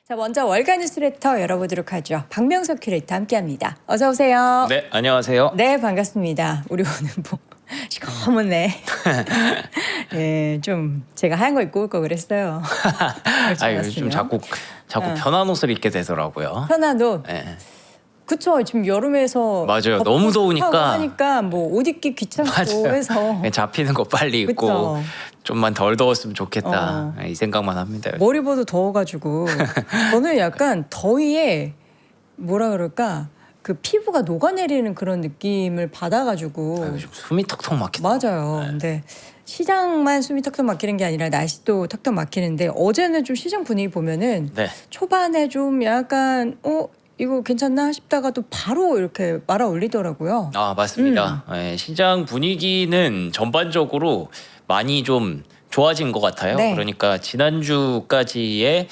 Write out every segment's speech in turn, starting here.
자, 먼저 월간 뉴스레터 열어보도록 하죠. 박명석 큐레이터 함께합니다. 어서 오세요. 네, 안녕하세요. 네, 반갑습니다. 우리 오늘 뭐 시커먼네. 예, 좀 제가 하얀 거 입고 올 거 그랬어요. 아, 요즘 자꾸 편한 옷을 입게 되더라고요. 편한 옷. 네. 그쵸. 지금 여름에서 맞아요. 너무 더우니까 하니까 뭐 옷 입기 귀찮고 맞아요. 해서 잡히는 거 빨리 입고 그쵸. 좀만 덜 더웠으면 좋겠다. 이 생각만 합니다. 머리보도 더워가지고 저는 약간 더위에 뭐라 그럴까 그 피부가 녹아내리는 그런 느낌을 받아가지고 요즘 숨이 턱턱 막히다. 맞아요. 근데 시장만 숨이 턱턱 막히는 게 아니라 날씨도 턱턱 막히는데 어제는 좀 시장 분위기 보면은 네. 초반에 좀 약간 이거 괜찮나 싶다가 또 바로 이렇게 말아 올리더라고요. 아, 맞습니다. 네, 시장 분위기는 전반적으로 많이 좀 좋아진 것 같아요. 네. 그러니까 지난주까지의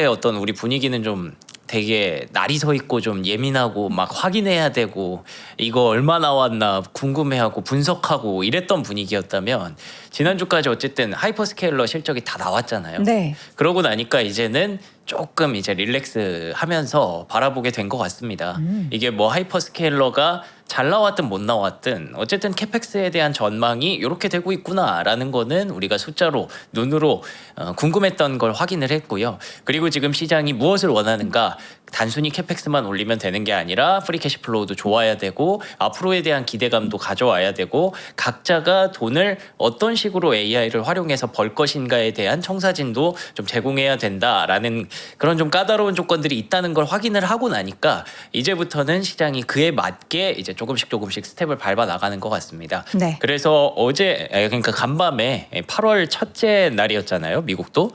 어떤 우리 분위기는 좀 되게 날이 서 있고 좀 예민하고 막 확인해야 되고 이거 얼마 나왔나 궁금해하고 분석하고 이랬던 분위기였다면 지난주까지 어쨌든 하이퍼스케일러 실적이 다 나왔잖아요. 네. 그러고 나니까 이제는 조금 이제 릴렉스 하면서 바라보게 된 것 같습니다. 이게 뭐 하이퍼스케일러가 잘 나왔든 못 나왔든 어쨌든 캐펙스에 대한 전망이 이렇게 되고 있구나라는 거는 우리가 숫자로 눈으로 궁금했던 걸 확인을 했고요. 그리고 지금 시장이 무엇을 원하는가 단순히 캐펙스만 올리면 되는 게 아니라 프리 캐시플로우도 좋아야 되고 앞으로에 대한 기대감도 가져와야 되고 각자가 돈을 어떤 식으로 AI를 활용해서 벌 것인가에 대한 청사진도 좀 제공해야 된다라는 그런 좀 까다로운 조건들이 있다는 걸 확인을 하고 나니까 이제부터는 시장이 그에 맞게 이제 조금씩 스텝을 밟아 나가는 것 같습니다. 네. 그래서 어제 그러니까 간밤에 8월 첫째 날이었잖아요. 미국도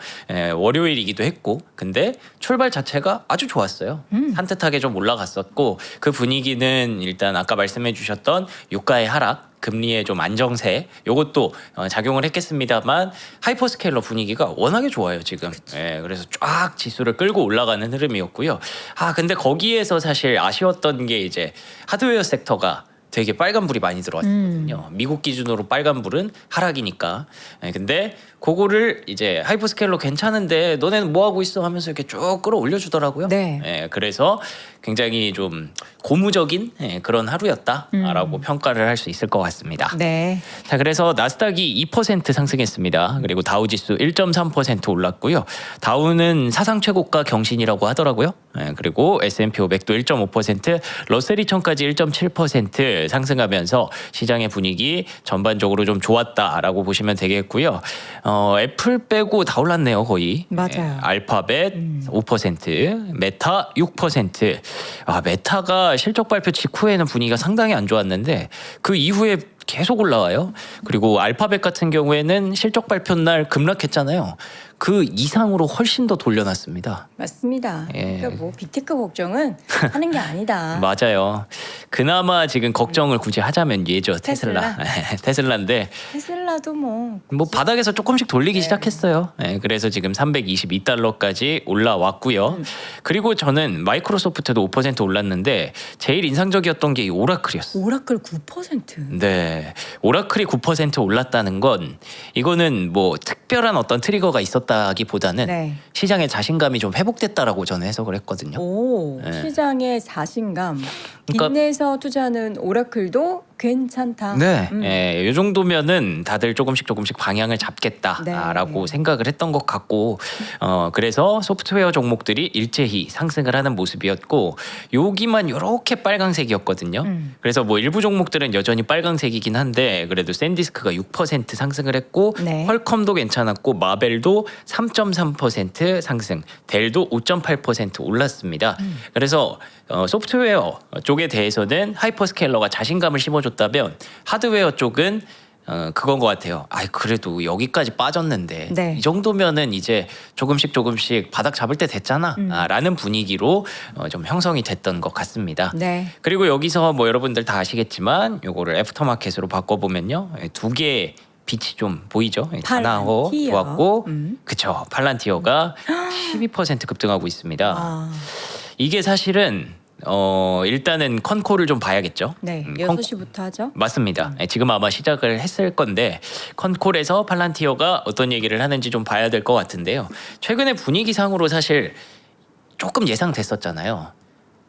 월요일이기도 했고 근데 출발 자체가 아주 좋았어요. 산뜻하게 좀 올라갔었고 그 분위기는 일단 아까 말씀해 주셨던 유가의 하락 금리의 좀 안정세 요것도 작용을 했겠습니다만 하이퍼스케일러 분위기가 워낙에 좋아요 지금. 그래서 쫙 지수를 끌고 올라가는 흐름이었고요. 근데 거기에서 사실 아쉬웠던 게 이제 하드웨어 섹터가 되게 빨간불이 많이 들어왔거든요. 미국 기준으로 빨간불은 하락이니까. 근데 그거를 이제 하이퍼스케일러 괜찮은데 너네는 뭐 하고 있어 하면서 이렇게 쭉 끌어올려 주더라고요. 네. 그래서 굉장히 좀 고무적인 그런 하루였다라고 평가를 할 수 있을 것 같습니다. 네. 자, 그래서 나스닥이 2% 상승했습니다. 그리고 다우지수 1.3% 올랐고요. 다우는 사상 최고가 경신이라고 하더라고요. 그리고 S&P 500도 1.5%, 러셀 2000까지 1.7% 상승하면서 시장의 분위기 전반적으로 좀 좋았다라고 보시면 되겠고요. 애플 빼고 다 올랐네요, 거의. 맞아요. 알파벳 5%, 메타 6%. 메타가 실적 발표 직후에는 분위기가 상당히 안 좋았는데 그 이후에 계속 올라와요. 그리고 알파벳 같은 경우에는 실적 발표 날 급락했잖아요. 그 이상으로 훨씬 더 돌려놨습니다. 맞습니다. 그러니까 뭐 빅테크 걱정은 하는 게 아니다. 맞아요. 그나마 지금 걱정을 굳이 하자면 얘죠. 테슬라. 테슬라인데 테슬라도 뭐 바닥에서 조금씩 돌리기 시작했어요. 그래서 지금 322달러까지 올라왔고요. 그리고 저는 마이크로소프트도 5% 올랐는데 제일 인상적이었던 게 이 오라클이었어요. 오라클 9%. 네, 오라클이 9% 올랐다는 건 이거는 뭐 특별한 어떤 트리거가 있었다기보다는 네. 시장의 자신감이 좀 회복됐다라고 저는 해석을 했거든요. 시장의 자신감. 그러니까 빚내서 투자하는 오라클도 괜찮다. 네, 이 정도면은 다들 조금씩 방향을 잡겠다라고 생각을 했던 것 같고, 그래서 소프트웨어 종목들이 일제히 상승을 하는 모습이었고, 여기만 이렇게 빨강색이었거든요. 그래서 뭐 일부 종목들은 여전히 빨강색이긴 한데, 그래도 샌디스크가 6% 상승을 했고, 퀄컴도 괜찮았고, 마벨도 3.3% 상승, 델도 5.8% 올랐습니다. 그래서 소프트웨어 쪽에 대해서는 하이퍼스케일러가 자신감을 심어줬다면 하드웨어 쪽은 그건 것 같아요. 그래도 여기까지 빠졌는데 이 정도면은 이제 조금씩 바닥 잡을 때 됐잖아 라는 분위기로 좀 형성이 됐던 것 같습니다. 그리고 여기서 뭐 여러분들 다 아시겠지만 요거를 애프터마켓으로 바꿔보면요, 두 개의 빛이 좀 보이죠? 다나호 좋았고 그쵸, 팔란티어가 12% 급등하고 있습니다. 이게 사실은 일단은 컨콜을 좀 봐야겠죠. 네, 컨- 6시부터 하죠. 맞습니다. 지금 아마 시작을 했을 건데 컨콜에서 팔란티어가 어떤 얘기를 하는지 좀 봐야 될 것 같은데요. 최근에 분위기상으로 사실 조금 예상됐었잖아요.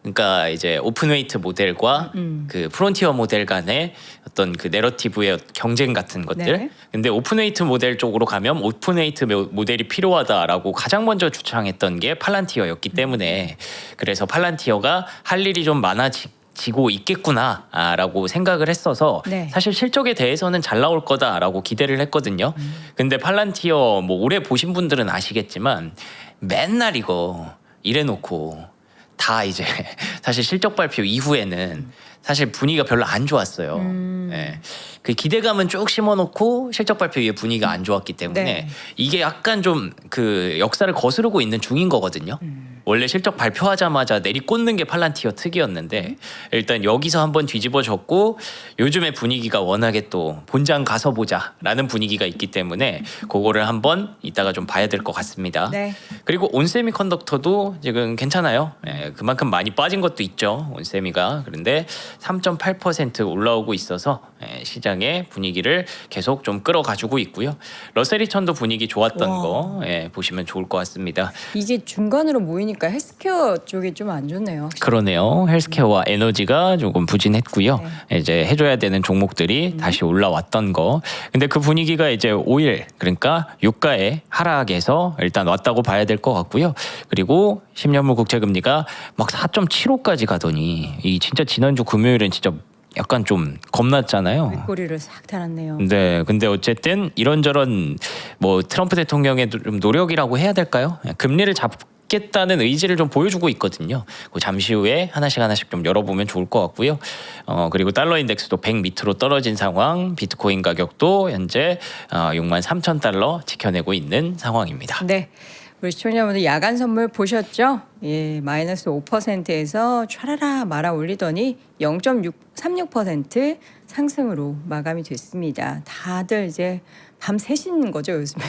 그러니까 이제 오픈웨이트 모델과 그 프론티어 모델 간의 어떤 그 내러티브의 경쟁 같은 것들. 네. 근데 오픈웨이트 모델 쪽으로 가면 오픈웨이트 모델이 필요하다라고 가장 먼저 주창했던 게 팔란티어였기 때문에 그래서 팔란티어가 할 일이 좀 많아지고 있겠구나라고 생각을 했어서 네. 사실 실적에 대해서는 잘 나올 거다라고 기대를 했거든요. 근데 팔란티어 뭐 오래 보신 분들은 아시겠지만 맨날 이거 이래놓고 다 이제 사실 실적 발표 이후에는 사실 분위기가 별로 안 좋았어요. 예. 그 기대감은 쭉 심어놓고 실적 발표 이후에 분위기가 안 좋았기 때문에 네. 이게 약간 좀 그 역사를 거스르고 있는 중인 거거든요. 원래 실적 발표하자마자 내리꽂는 게 팔란티어 특이었는데 일단 여기서 한번 뒤집어졌고 요즘의 분위기가 워낙에 또 본장 가서 보자라는 분위기가 있기 때문에 그거를 한번 이따가 좀 봐야 될 것 같습니다. 네. 그리고 온세미컨덕터도 지금 괜찮아요. 그만큼 많이 빠진 것도 있죠. 온세미가. 그런데 3.8% 올라오고 있어서 시장의 분위기를 계속 좀 끌어가지고 있고요. 러셀리천도 분위기 좋았던 와. 거 보시면 좋을 것 같습니다. 이게 중간으로 모이니까 헬스케어 쪽이 좀 안 좋네요. 그러네요. 헬스케어와 에너지가 조금 부진했고요. 네. 이제 해줘야 되는 종목들이 다시 올라왔던 거. 근데 그 분위기가 이제 5일 그러니까 유가의 하락에서 일단 왔다고 봐야 될 것 같고요. 그리고 10년물 국채금리가 막 4.75까지 가더니 이 진짜 지난주 금요일은 진짜 약간 좀 겁났잖아요. 윗꼬리를 싹 달았네요. 네, 근데 어쨌든 이런저런 뭐 트럼프 대통령의 좀 노력이라고 해야 될까요? 금리를 잡겠다는 의지를 좀 보여주고 있거든요. 잠시 후에 하나씩 좀 열어보면 좋을 것 같고요. 그리고 달러 인덱스도 100 밑으로 떨어진 상황, 비트코인 가격도 현재 63,000달러 지켜내고 있는 상황입니다. 네. 우리 시청자분들 야간 선물 보셨죠? 예, 마이너스 5%에서 촤라라 말아 올리더니 0.36% 상승으로 마감이 됐습니다. 다들 이제 밤 새시는 거죠, 요즘에.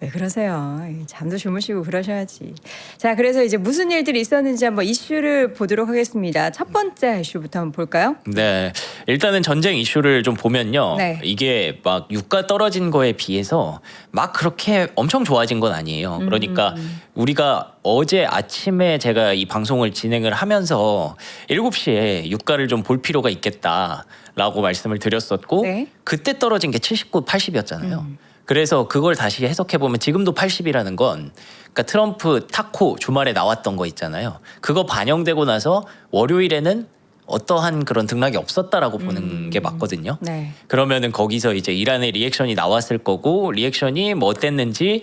왜 그러세요? 잠도 주무시고 그러셔야지. 자, 그래서 이제 무슨 일들이 있었는지 한번 이슈를 보도록 하겠습니다. 첫 번째 이슈부터 한번 볼까요? 네, 일단은 전쟁 이슈를 좀 보면요. 네. 이게 막 유가 떨어진 거에 비해서 막 그렇게 엄청 좋아진 건 아니에요. 그러니까 우리가 어제 아침에 제가 이 방송을 진행을 하면서 7시에 유가를 좀 볼 필요가 있겠다라고 말씀을 드렸었고 네. 그때 떨어진 게 79, 80이었잖아요. 그래서 그걸 다시 해석해 보면 지금도 80이라는 건 그러니까 트럼프 타코 주말에 나왔던 거 있잖아요. 그거 반영되고 나서 월요일에는 어떠한 그런 등락이 없었다라고 보는 게 맞거든요. 네. 그러면은 거기서 이제 이란의 리액션이 나왔을 거고 리액션이 뭐 어땠는지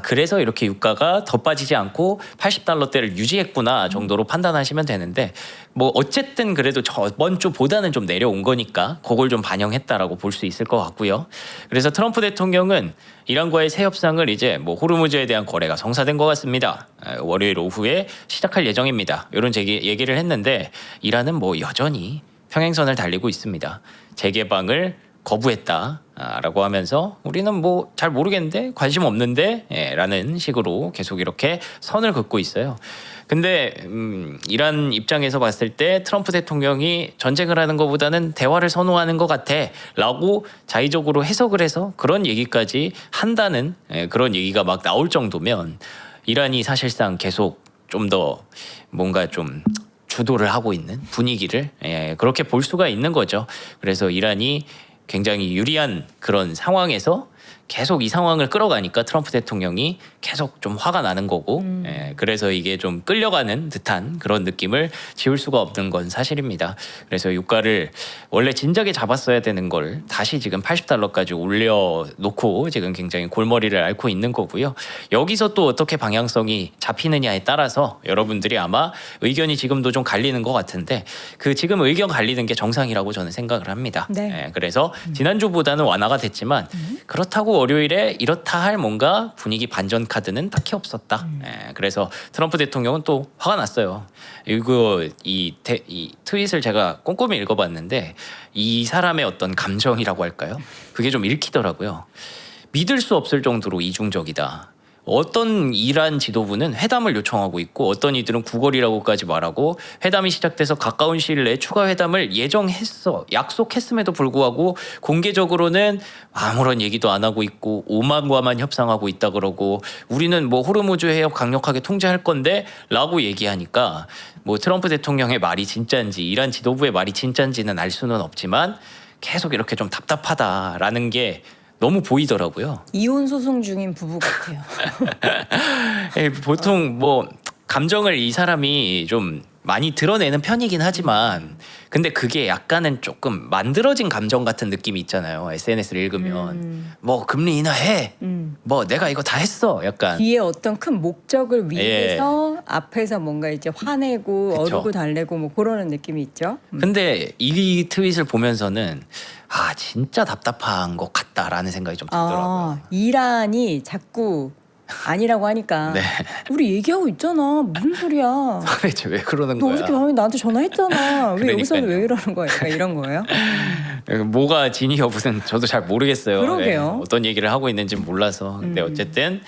그래서 이렇게 유가가 더 빠지지 않고 80달러대를 유지했구나 정도로 판단하시면 되는데 뭐 어쨌든 그래도 저번 주보다는 좀 내려온 거니까 그걸 좀 반영했다라고 볼 수 있을 것 같고요. 그래서 트럼프 대통령은 이란과의 새 협상을 이제 뭐 호르무즈에 대한 거래가 성사된 것 같습니다. 월요일 오후에 시작할 예정입니다. 이런 얘기를 했는데 이란은 뭐 여전히 평행선을 달리고 있습니다. 재개방을 거부했다라고 하면서 우리는 뭐 잘 모르겠는데 관심 없는데 라는 식으로 계속 이렇게 선을 긋고 있어요. 근데 이란 입장에서 봤을 때 트럼프 대통령이 전쟁을 하는 것보다는 대화를 선호하는 것 같아 라고 자의적으로 해석을 해서 그런 얘기까지 한다는 그런 얘기가 막 나올 정도면 이란이 사실상 계속 좀 더 뭔가 좀 주도를 하고 있는 분위기를 그렇게 볼 수가 있는 거죠. 그래서 이란이 굉장히 유리한 그런 상황에서 계속 이 상황을 끌어가니까 트럼프 대통령이 계속 좀 화가 나는 거고 그래서 이게 좀 끌려가는 듯한 그런 느낌을 지울 수가 없는 건 사실입니다. 그래서 유가를 원래 진작에 잡았어야 되는 걸 다시 지금 80달러까지 올려놓고 지금 굉장히 골머리를 앓고 있는 거고요. 여기서 또 어떻게 방향성이 잡히느냐에 따라서 여러분들이 아마 의견이 지금도 좀 갈리는 것 같은데 그 지금 의견 갈리는 게 정상이라고 저는 생각을 합니다. 네. 그래서 지난주보다는 완화가 됐지만 그렇다고 월요일에 이렇다 할 뭔가 분위기 반전 카드는 딱히 없었다. 그래서 트럼프 대통령은 또 화가 났어요. 이거 이 트윗을 제가 꼼꼼히 읽어봤는데 이 사람의 어떤 감정이라고 할까요? 그게 좀 읽히더라고요. 믿을 수 없을 정도로 이중적이다. 어떤 이란 지도부는 회담을 요청하고 있고 어떤 이들은 구걸이라고까지 말하고 회담이 시작돼서 가까운 시일 내에 추가 회담을 약속했음에도 불구하고 공개적으로는 아무런 얘기도 안 하고 있고 오만과만 협상하고 있다 그러고 우리는 뭐 호르무즈 해협 강력하게 통제할 건데 라고 얘기하니까 뭐 트럼프 대통령의 말이 진짜인지 이란 지도부의 말이 진짜인지는 알 수는 없지만 계속 이렇게 좀 답답하다라는 게 너무 보이더라고요. 이혼 소송 중인 부부 같아요. 보통 뭐 감정을 이 사람이 좀 많이 드러내는 편이긴 하지만 근데 그게 약간은 조금 만들어진 감정 같은 느낌이 있잖아요. SNS를 읽으면 뭐 금리 인하해. 뭐 내가 이거 다 했어. 약간 뒤에 어떤 큰 목적을 위해서 앞에서 뭔가 이제 화내고 그쵸. 어르고 달래고 뭐 그러는 느낌이 있죠. 근데 이 트윗을 보면서는 아 진짜 답답한 것 같다라는 생각이 좀 들더라고요. 이란이 자꾸 아니라고 하니까 네. 우리 얘기하고 있잖아. 무슨 소리야. 도대체 왜 그러는 너 거야? 어저께 밤에 나한테 전화했잖아. 왜 여기서는 그러니까요. 왜 이러는 거야? 약간 이런 거예요. 뭐가 진위 여부는 저도 잘 모르겠어요. 그러게요. 어떤 얘기를 하고 있는지 몰라서. 근데 어쨌든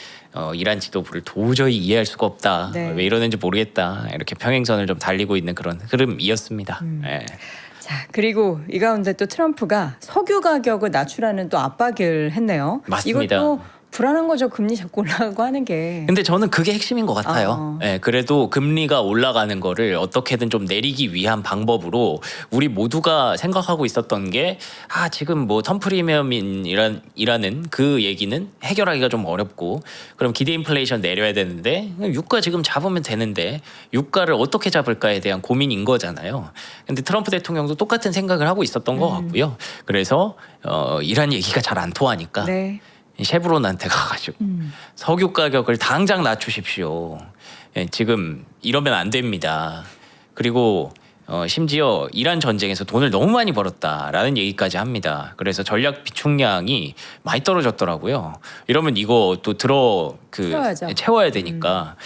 이란 지도부를 도저히 이해할 수가 없다. 네. 왜 이러는지 모르겠다. 이렇게 평행선을 좀 달리고 있는 그런 흐름이었습니다. 예. 자, 그리고 이 가운데 또 트럼프가 석유 가격을 낮추라는 또 압박을 했네요. 맞습니다. 이것도 불안한 거죠. 금리 자꾸 올라가고 하는 게. 근데 저는 그게 핵심인 것 같아요. 예, 그래도 금리가 올라가는 거를 어떻게든 좀 내리기 위한 방법으로 우리 모두가 생각하고 있었던 게 지금 뭐 턴 프리미엄이라는 그 얘기는 해결하기가 좀 어렵고 그럼 기대 인플레이션 내려야 되는데 유가 지금 잡으면 되는데 유가를 어떻게 잡을까에 대한 고민인 거잖아요. 근데 트럼프 대통령도 똑같은 생각을 하고 있었던 것 같고요. 그래서 이란 얘기가 잘 안 통하니까 네. 셰브론한테 가가지고 석유 가격을 당장 낮추십시오. 예, 지금 이러면 안 됩니다. 그리고 심지어 이란 전쟁에서 돈을 너무 많이 벌었다라는 얘기까지 합니다. 그래서 전략 비축량이 많이 떨어졌더라고요. 이러면 이거 또 채워야죠. 채워야 되니까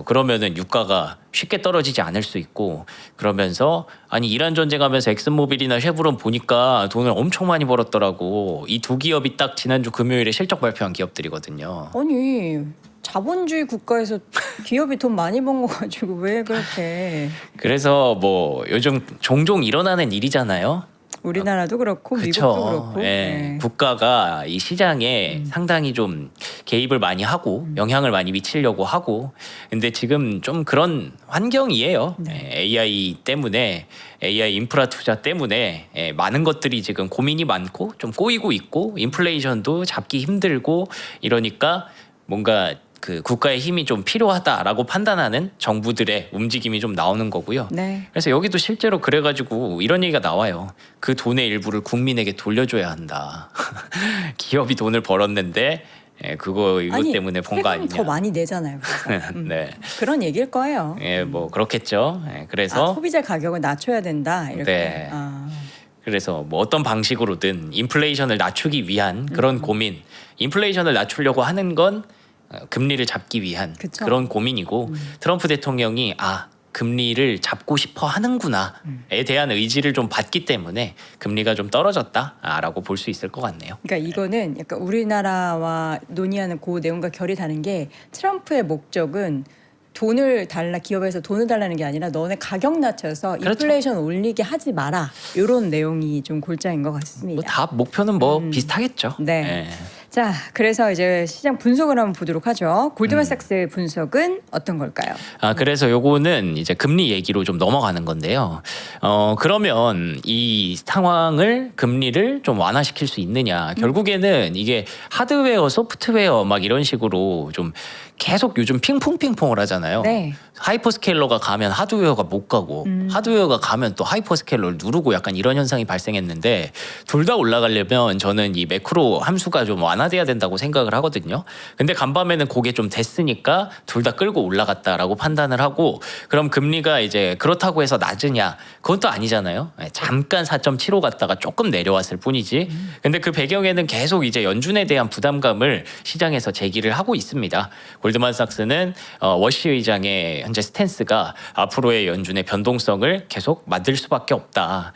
그러면은 유가가 쉽게 떨어지지 않을 수 있고 그러면서 아니 이란 전쟁하면서 엑슨모빌이나 쉐브론 보니까 돈을 엄청 많이 벌었더라고. 이 두 기업이 딱 지난주 금요일에 실적 발표한 기업들이거든요. 아니 자본주의 국가에서 기업이 돈 많이 번 거 가지고 왜 그렇게 그래서 뭐 요즘 종종 일어나는 일이잖아요. 우리나라도 그렇고 미국도 그렇고 예. 네. 국가가 이 시장에 상당히 좀 개입을 많이 하고 영향을 많이 미치려고 하고 근데 지금 좀 그런 환경이에요. 네. AI 때문에 AI 인프라 투자 때문에 많은 것들이 지금 고민이 많고 좀 꼬이고 있고 인플레이션도 잡기 힘들고 이러니까 뭔가 그 국가의 힘이 좀 필요하다라고 판단하는 정부들의 움직임이 좀 나오는 거고요. 네. 그래서 여기도 실제로 그래가지고 이런 얘기가 나와요. 그 돈의 일부를 국민에게 돌려줘야 한다. 기업이 돈을 벌었는데 이거 아니, 때문에 번 거 세금 아니냐. 더 많이 내잖아요. 그래서. 네, 그런 얘기일 거예요. 뭐 그렇겠죠. 그래서 소비자 가격을 낮춰야 된다. 이렇게. 네. 그래서 뭐 어떤 방식으로든 인플레이션을 낮추기 위한 그런 고민, 인플레이션을 낮추려고 하는 건 금리를 잡기 위한 그쵸. 그런 고민이고 트럼프 대통령이 금리를 잡고 싶어 하는구나에 대한 의지를 좀 받기 때문에 금리가 좀 떨어졌다라고 볼 수 있을 것 같네요. 그러니까 이거는 약간 우리나라와 논의하는 그 내용과 결이 다른 게 트럼프의 목적은 기업에서 돈을 달라는 게 아니라 너네 가격 낮춰서 그렇죠. 인플레이션 올리게 하지 마라. 이런 내용이 좀 골자인 것 같습니다. 뭐 다 목표는 뭐 비슷하겠죠. 네. 자, 그래서 이제 시장 분석을 한번 보도록 하죠. 골드만삭스의 분석은 어떤 걸까요? 그래서 요거는 이제 금리 얘기로 좀 넘어가는 건데요. 그러면 이 상황을 금리를 좀 완화시킬 수 있느냐? 결국에는 이게 하드웨어, 소프트웨어 막 이런 식으로 좀 계속 요즘 핑퐁핑퐁을 하잖아요. 네. 하이퍼스케일러가 가면 하드웨어가 못 가고 하드웨어가 가면 또 하이퍼스케일러를 누르고 약간 이런 현상이 발생했는데 둘 다 올라가려면 저는 이 매크로 함수가 좀 완화돼야 된다고 생각을 하거든요. 근데 간밤에는 그게 좀 됐으니까 둘 다 끌고 올라갔다라고 판단을 하고 그럼 금리가 이제 그렇다고 해서 낮으냐? 그건 또 아니잖아요. 잠깐 4.75 갔다가 조금 내려왔을 뿐이지. 근데 그 배경에는 계속 이제 연준에 대한 부담감을 시장에서 제기를 하고 있습니다. 골드만삭스는 워시 의장의 현재 스탠스가 앞으로의 연준의 변동성을 계속 만들 수밖에 없다.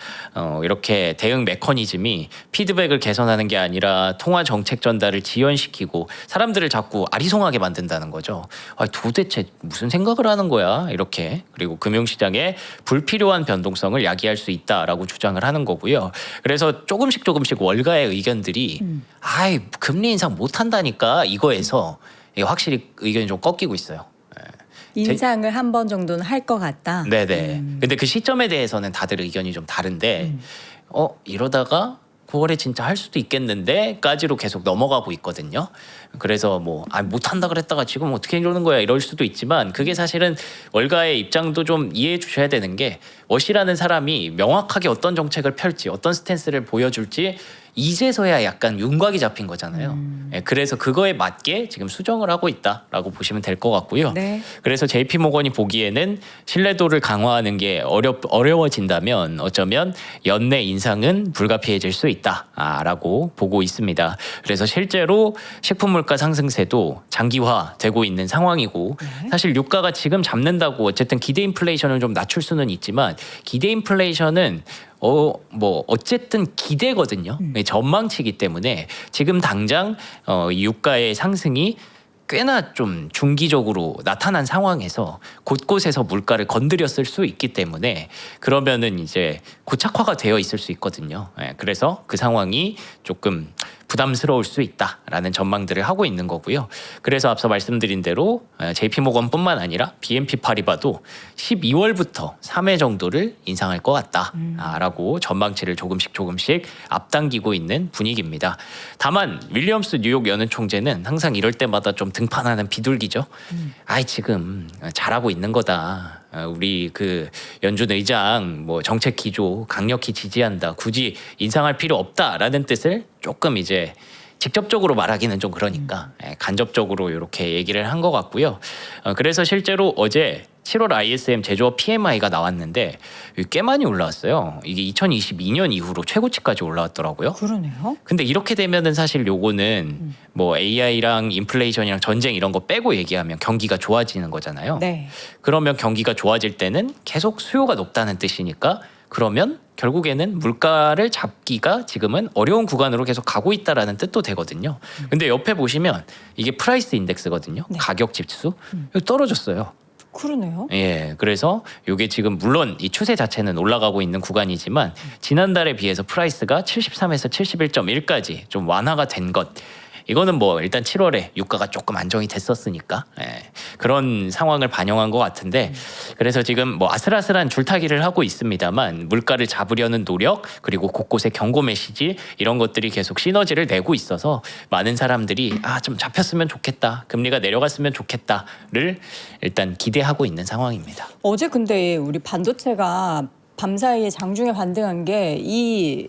이렇게 대응 메커니즘이 피드백을 개선하는 게 아니라 통화 정책 전달을 지연시키고 사람들을 자꾸 아리송하게 만든다는 거죠. 도대체 무슨 생각을 하는 거야? 이렇게. 그리고 금융시장에 불필요한 변동성을 야기할 수 있다라고 주장을 하는 거고요. 그래서 조금씩 월가의 의견들이 금리 인상 못 한다니까 이거에서 확실히 의견이 좀 꺾이고 있어요. 인상을 한 번 정도는 할 것 같다. 네네. 근데 그 시점에 대해서는 다들 의견이 좀 다른데 이러다가 9월에 진짜 할 수도 있겠는데까지로 계속 넘어가고 있거든요. 그래서 못한다 그랬다가 지금 어떻게 이러는 거야 이럴 수도 있지만 그게 사실은 월가의 입장도 좀 이해해 주셔야 되는 게 워시라는 사람이 명확하게 어떤 정책을 펼지 어떤 스탠스를 보여줄지 이제서야 약간 윤곽이 잡힌 거잖아요. 그래서 그거에 맞게 지금 수정을 하고 있다라고 보시면 될 것 같고요. 네. 그래서 JP 모건이 보기에는 신뢰도를 강화하는 게 어려워진다면 어쩌면 연내 인상은 불가피해질 수 있다라고 보고 있습니다. 그래서 실제로 식품 물가 상승세도 장기화되고 있는 상황이고 사실 유가가 지금 잡는다고 어쨌든 기대 인플레이션을 좀 낮출 수는 있지만 기대 인플레이션은 어쨌든 기대거든요. 전망치기 때문에 지금 당장 유가의 상승이 꽤나 좀 중기적으로 나타난 상황에서 곳곳에서 물가를 건드렸을 수 있기 때문에 그러면은 이제 고착화가 되어 있을 수 있거든요. 그래서 그 상황이 조금 부담스러울 수 있다라는 전망들을 하고 있는 거고요. 그래서 앞서 말씀드린 대로 JP모건뿐만 아니라 BNP 파리바도 12월부터 3회 정도를 인상할 것 같다라고 전망치를 조금씩 앞당기고 있는 분위기입니다. 다만 윌리엄스 뉴욕 연은 총재는 항상 이럴 때마다 좀 등판하는 비둘기죠. 지금 잘하고 있는 거다. 우리 그 연준 의장 정책 기조 강력히 지지한다. 굳이 인상할 필요 없다라는 뜻을 조금 이제 직접적으로 말하기는 좀 그러니까 간접적으로 이렇게 얘기를 한 것 같고요. 그래서 실제로 어제 7월 ISM 제조업 PMI가 나왔는데 꽤 많이 올라왔어요. 이게 2022년 이후로 최고치까지 올라왔더라고요. 그러네요. 근데 이렇게 되면은 사실 요거는 AI랑 인플레이션이랑 전쟁 이런 거 빼고 얘기하면 경기가 좋아지는 거잖아요. 네. 그러면 경기가 좋아질 때는 계속 수요가 높다는 뜻이니까 그러면 결국에는 물가를 잡기가 지금은 어려운 구간으로 계속 가고 있다라는 뜻도 되거든요. 근데 옆에 보시면 이게 프라이스 인덱스거든요. 네. 가격 지수. 여기 떨어졌어요. 그러네요. 예, 그래서 이게 지금 물론 이 추세 자체는 올라가고 있는 구간이지만 지난달에 비해서 프라이스가 73에서 71.1까지 좀 완화가 된 것. 이거는 일단 7월에 유가가 조금 안정이 됐었으니까 그런 상황을 반영한 것 같은데 그래서 지금 아슬아슬한 줄타기를 하고 있습니다만 물가를 잡으려는 노력 그리고 곳곳에 경고 메시지 이런 것들이 계속 시너지를 내고 있어서 많은 사람들이 좀 잡혔으면 좋겠다 금리가 내려갔으면 좋겠다를 일단 기대하고 있는 상황입니다. 어제 근데 우리 반도체가 밤사이에 장중에 반등한 게 이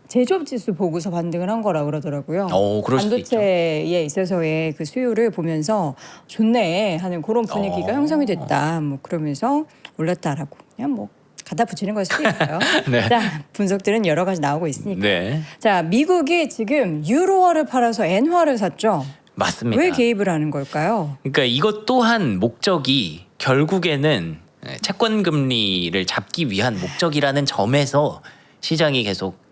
제조업 지수 보고서 반등을 한 거라 그러더라고요. 그럴 수도 있죠. 반도체에 있어서의 그 수요를 보면서 좋네 하는 그런 분위기가 형성이 됐다. 그러면서 올랐다라고 그냥 갖다 붙이는 걸 수도 있어요. 네. 자, 분석들은 여러 가지 나오고 있으니까. 네. 자, 미국이 지금 유로화를 팔아서 엔화를 샀죠. 맞습니다. 왜 개입을 하는 걸까요? 그러니까 이것 또한 목적이 결국에는 채권 금리를 잡기 위한 목적이라는 점에서 시장이 계속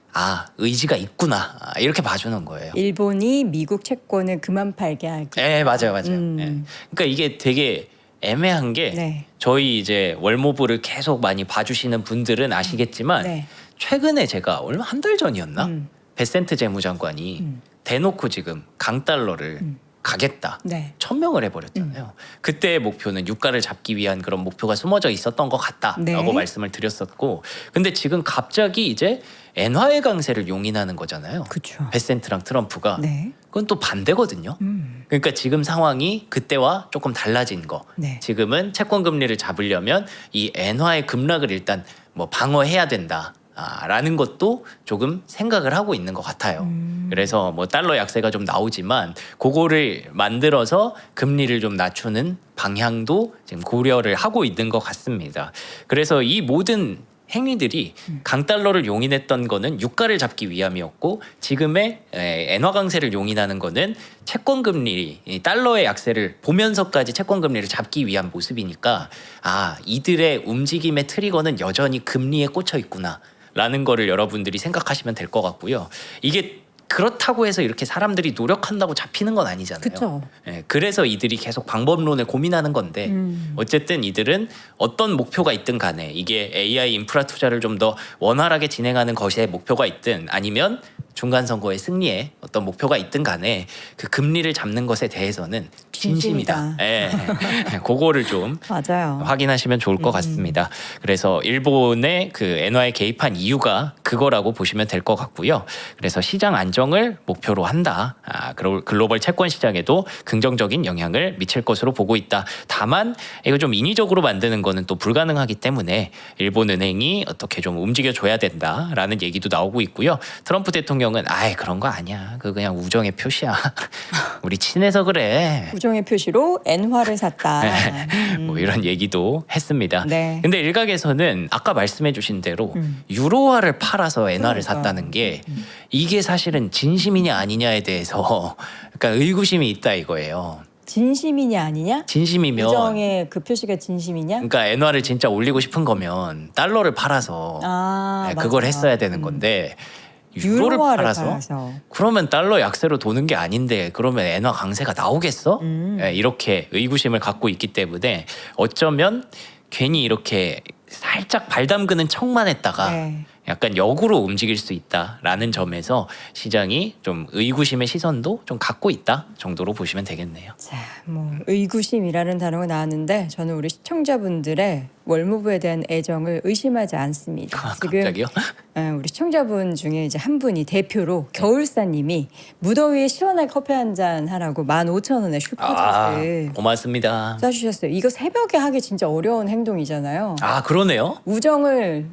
의지가 있구나 이렇게 봐주는 거예요. 일본이 미국 채권을 그만 팔게 하기. 네, 맞아요. 그러니까 이게 되게 애매한 게 네. 저희 이제 월모브를 계속 많이 봐주시는 분들은 아시겠지만 네. 최근에 제가 얼마 한 달 전이었나 베센트 재무장관이 대놓고 지금 강달러를 가겠다. 네. 천명을 해버렸잖아요. 그때의 목표는 유가를 잡기 위한 그런 목표가 숨어져 있었던 것 같다라고 네. 말씀을 드렸었고 근데 지금 갑자기 이제 엔화의 강세를 용인하는 거잖아요. 그렇죠. 베센트랑 트럼프가. 네. 그건 또 반대거든요. 그러니까 지금 상황이 그때와 조금 달라진 거. 네. 지금은 채권 금리를 잡으려면 이 엔화의 급락을 일단 방어해야 된다. 라는 것도 조금 생각을 하고 있는 것 같아요. 그래서 달러 약세가 좀 나오지만 그거를 만들어서 금리를 좀 낮추는 방향도 지금 고려를 하고 있는 것 같습니다. 그래서 이 모든 행위들이 강달러를 용인했던 거는 유가를 잡기 위함이었고 지금의 엔화 강세를 용인하는 거는 채권 금리 달러의 약세를 보면서까지 채권 금리를 잡기 위한 모습이니까 아 이들의 움직임의 트리거는 여전히 금리에 꽂혀 있구나라는 거를 여러분들이 생각하시면 될 것 같고요. 이게 그렇다고 해서 이렇게 사람들이 노력한다고 잡히는 건 아니잖아요. 그쵸. 그래서 이들이 계속 방법론을 고민하는 건데 어쨌든 이들은 어떤 목표가 있든 간에 이게 AI 인프라 투자를 좀 더 원활하게 진행하는 것에 목표가 있든 아니면 중간 선거의 승리에 어떤 목표가 있든 간에 그 금리를 잡는 것에 대해서는 진심이다. 예. 그거를 좀 맞아요. 확인하시면 좋을 것 같습니다. 그래서 일본의 그 엔화에 개입한 이유가 그거라고 보시면 될 것 같고요. 그래서 시장 안정을 목표로 한다. 글로벌 채권 시장에도 긍정적인 영향을 미칠 것으로 보고 있다. 다만 이거 좀 인위적으로 만드는 거는 또 불가능하기 때문에 일본 은행이 어떻게 좀 움직여줘야 된다라는 얘기도 나오고 있고요. 트럼프 대통령은 아예 그런 거 아니야. 그거 그냥 우정의 표시야. 우리 친해서 그래. 우정의 표시로 엔화를 샀다. 뭐 이런 얘기도 했습니다. 네. 근데 일각에서는 아까 말씀해주신 대로 유로화를 팔아서 엔화를 그러니까. 샀다는 게 이게 사실은 진심이냐 아니냐에 대해서 약간 의구심이 있다 이거예요. 진심이냐 아니냐? 진심이면 우정의 그 표시가 진심이냐? 그러니까 엔화를 진짜 올리고 싶은 거면 달러를 팔아서 그걸 맞아. 했어야 되는 건데 유로를 유로화를 팔아서 그러면 달러 약세로 도는 게 아닌데 그러면 엔화 강세가 나오겠어? 이렇게 의구심을 갖고 있기 때문에 어쩌면 괜히 이렇게 살짝 발 담그는 척만 했다가 네. 약간 역으로 움직일 수 있다라는 점에서 시장이 좀 의구심의 시선도 좀 갖고 있다 정도로 보시면 되겠네요. 자, 뭐 의구심이라는 단어가 나왔는데 저는 우리 시청자분들의 월무부에 대한 애정을 의심하지 않습니다. 갑자기요? 우리 시청자분 중에 이제 한 분이 대표로 겨울사님이 무더위에 시원하게 커피 한 잔 하라고 15,000원에 슈퍼챗을 고맙습니다. 써주셨어요. 이거 새벽에 하기 진짜 어려운 행동이잖아요. 그러네요. 우정을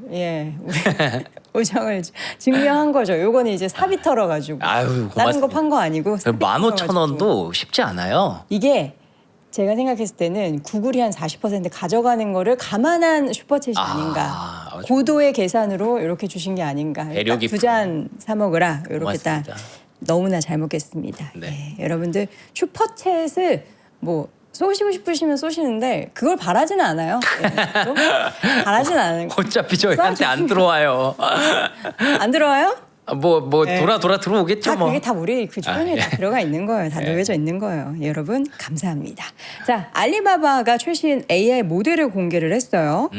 우정을 증명한 거죠. 요거는 이제 사비 털어가지고 아유 다른 거 고맙습니다. 판 거 아니고 사비 15,000원도 쉽지 않아요. 이게 제가 생각했을 때는 구글이 한 40% 가져가는 거를 감안한 슈퍼챗이 아닌가. 고도의 계산으로 이렇게 주신 게 아닌가. 배려 깊은. 2잔 사 먹으라. 이렇게 딱 고맙습니다. 너무나 잘 먹겠습니다. 네. 여러분들 슈퍼챗을 뭐 쏘시고 싶으시면 쏘시는데 그걸 바라지는 않아요. 바라지는 않아요. 어차피 저희한테 안 들어와요. 안 들어와요? 네. 돌아 들어오겠죠 다 뭐. 그게 다 우리 그 주변에 다 들어가 있는 거예요. 다 놓여져 있는 거예요. 여러분 감사합니다. 자, 알리바바가 최신 AI 모델을 공개를 했어요.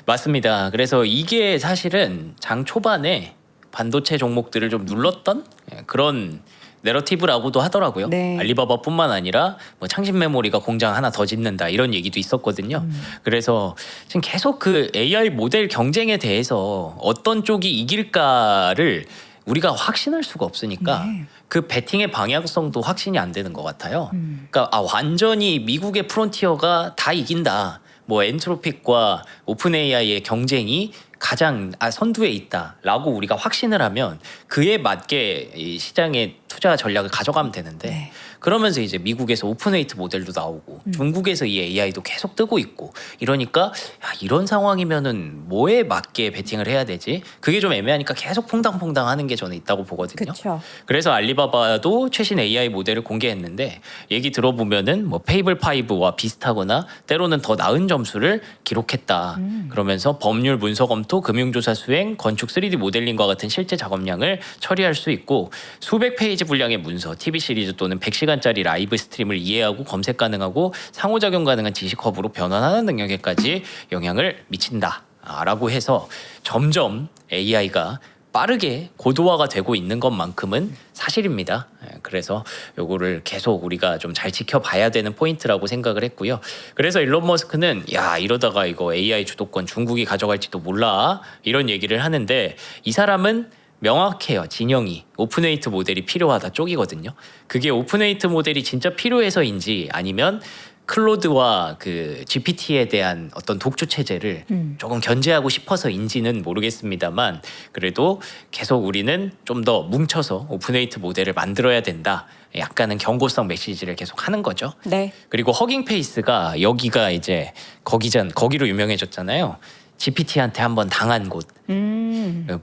맞습니다. 그래서 이게 사실은 장 초반에 반도체 종목들을 좀 눌렀던 그런 내러티브라고도 하더라고요. 네. 알리바바뿐만 아니라 뭐 창신 메모리가 공장 하나 더 짓는다 이런 얘기도 있었거든요. 그래서 지금 계속 그 AI 모델 경쟁에 대해서 어떤 쪽이 이길까를 우리가 확신할 수가 없으니까 그 배팅의 방향성도 확신이 안 되는 것 같아요. 그러니까 완전히 미국의 프론티어가 다 이긴다. 뭐 엔트로픽과 오픈 AI의 경쟁이 가장 선두에 있다라고 우리가 확신을 하면 그에 맞게 이 시장의 투자 전략을 가져가면 되는데 그러면서 이제 미국에서 오픈웨이트 모델도 나오고 중국에서 이 AI도 계속 뜨고 있고 이러니까 이런 상황이면은 뭐에 맞게 베팅을 해야 되지? 그게 좀 애매하니까 계속 퐁당퐁당 하는 게 저는 있다고 보거든요. 그쵸. 그래서 알리바바도 최신 AI 모델을 공개했는데 얘기 들어보면은 뭐 페이블 5와 비슷하거나 때로는 더 나은 점수를 기록했다. 그러면서 법률 문서 검토, 금융조사 수행, 건축 3D 모델링과 같은 실제 작업량을 처리할 수 있고 수백 페이지 분량의 문서, TV 시리즈 또는 100시간짜리 라이브 스트림을 이해하고 검색 가능하고 상호작용 가능한 지식 허브로 변환하는 능력에까지 영향을 미친다. 라고 해서 점점 AI가 빠르게 고도화가 되고 있는 것만큼은 사실입니다. 그래서 요거를 계속 우리가 좀 잘 지켜봐야 되는 포인트라고 생각을 했고요. 그래서 일론 머스크는 야 이러다가 이거 AI 주도권 중국이 가져갈지도 몰라 이런 얘기를 하는데 이 사람은 명확해요. 진영이 오픈웨이트 모델이 필요하다 쪽이거든요. 그게 오픈웨이트 모델이 진짜 필요해서인지 아니면 클로드와 그 GPT에 대한 어떤 독주 체제를 조금 견제하고 싶어서인지는 모르겠습니다만 그래도 계속 우리는 좀 더 뭉쳐서 오픈웨이트 모델을 만들어야 된다. 약간은 경고성 메시지를 계속 하는 거죠. 네. 그리고 허깅페이스가 여기가 이제 거기로 유명해졌잖아요. GPT한테 한번 당한 곳,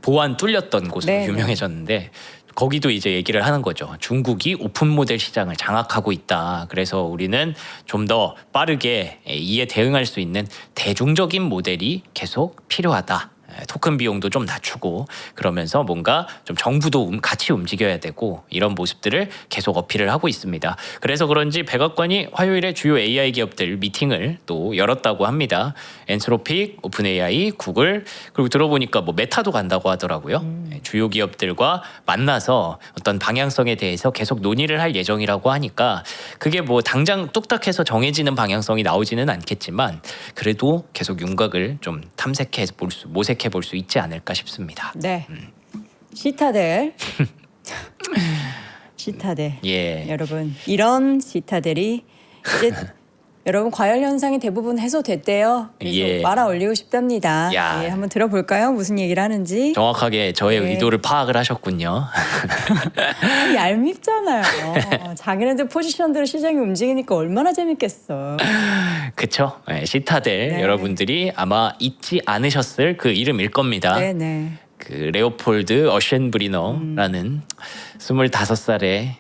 보안 뚫렸던 곳으로 네, 유명해졌는데 거기도 이제 얘기를 하는 거죠. 중국이 오픈 모델 시장을 장악하고 있다. 그래서 우리는 좀 더 빠르게 이에 대응할 수 있는 대중적인 모델이 계속 필요하다. 토큰 비용도 좀 낮추고 그러면서 뭔가 좀 정부도 같이 움직여야 되고 이런 모습들을 계속 어필을 하고 있습니다. 그래서 그런지 백악관이 화요일에 주요 AI 기업들 미팅을 또 열었다고 합니다. 엔스로픽, 오픈 AI, 구글 그리고 들어보니까 뭐 메타도 간다고 하더라고요. 주요 기업들과 만나서 어떤 방향성에 대해서 계속 논의를 할 예정이라고 하니까 그게 뭐 당장 뚝딱해서 정해지는 방향성이 나오지는 않겠지만 그래도 계속 윤곽을 좀 탐색해 볼 수, 모색해 볼 수 있지 않을까 싶습니다. 네. 시타델. 시타델. 예. 여러분 이런 시타델이 이제 여러분 과열 현상이 대부분 해소됐대요. 그래서 예. 말아 올리고 싶답니다. 야. 예, 한번 들어볼까요? 무슨 얘기를 하는지. 정확하게 저의 네. 의도를 파악을 하셨군요. 얄밉잖아요. 자기네들 포지션대로 시장이 움직이니까 얼마나 재밌겠어. 그쵸? 네, 시타델 네. 여러분들이 아마 잊지 않으셨을 그 이름일 겁니다. 네네. 그 레오폴드 어셴브리너라는 25살의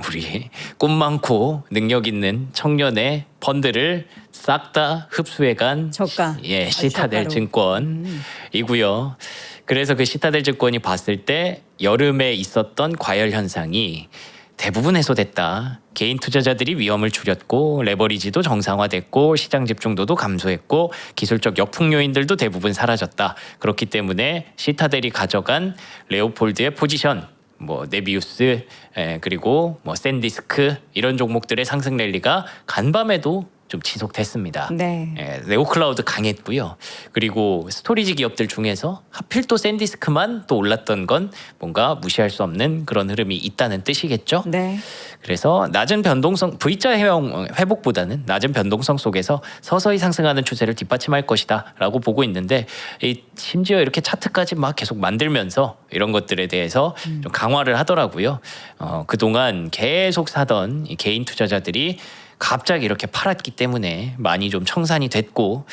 우리 꿈 많고 능력 있는 청년의 펀드를 싹 다 흡수해간 저가. 예, 시타델 저가로. 증권이고요. 그래서 그 시타델 증권이 봤을 때 여름에 있었던 과열 현상이 대부분 해소됐다. 개인 투자자들이 위험을 줄였고 레버리지도 정상화됐고 시장 집중도도 감소했고 기술적 역풍 요인들도 대부분 사라졌다. 그렇기 때문에 시타델이 가져간 레오폴드의 포지션 뭐 네비우스 그리고 뭐 샌디스크 이런 종목들의 상승 랠리가 간밤에도 좀 지속됐습니다. 네. 네오클라우드 강했고요. 그리고 스토리지 기업들 중에서 하필 또 샌디스크만 또 올랐던 건 뭔가 무시할 수 없는 그런 흐름이 있다는 뜻이겠죠. 네. 그래서 낮은 변동성 V자 회복보다는 낮은 변동성 속에서 서서히 상승하는 추세를 뒷받침할 것이다라고 보고 있는데 심지어 이렇게 차트까지 막 계속 만들면서 이런 것들에 대해서 좀 강화를 하더라고요. 그동안 계속 사던 이 개인 투자자들이 갑자기 이렇게 팔았기 때문에 많이 좀 청산이 됐고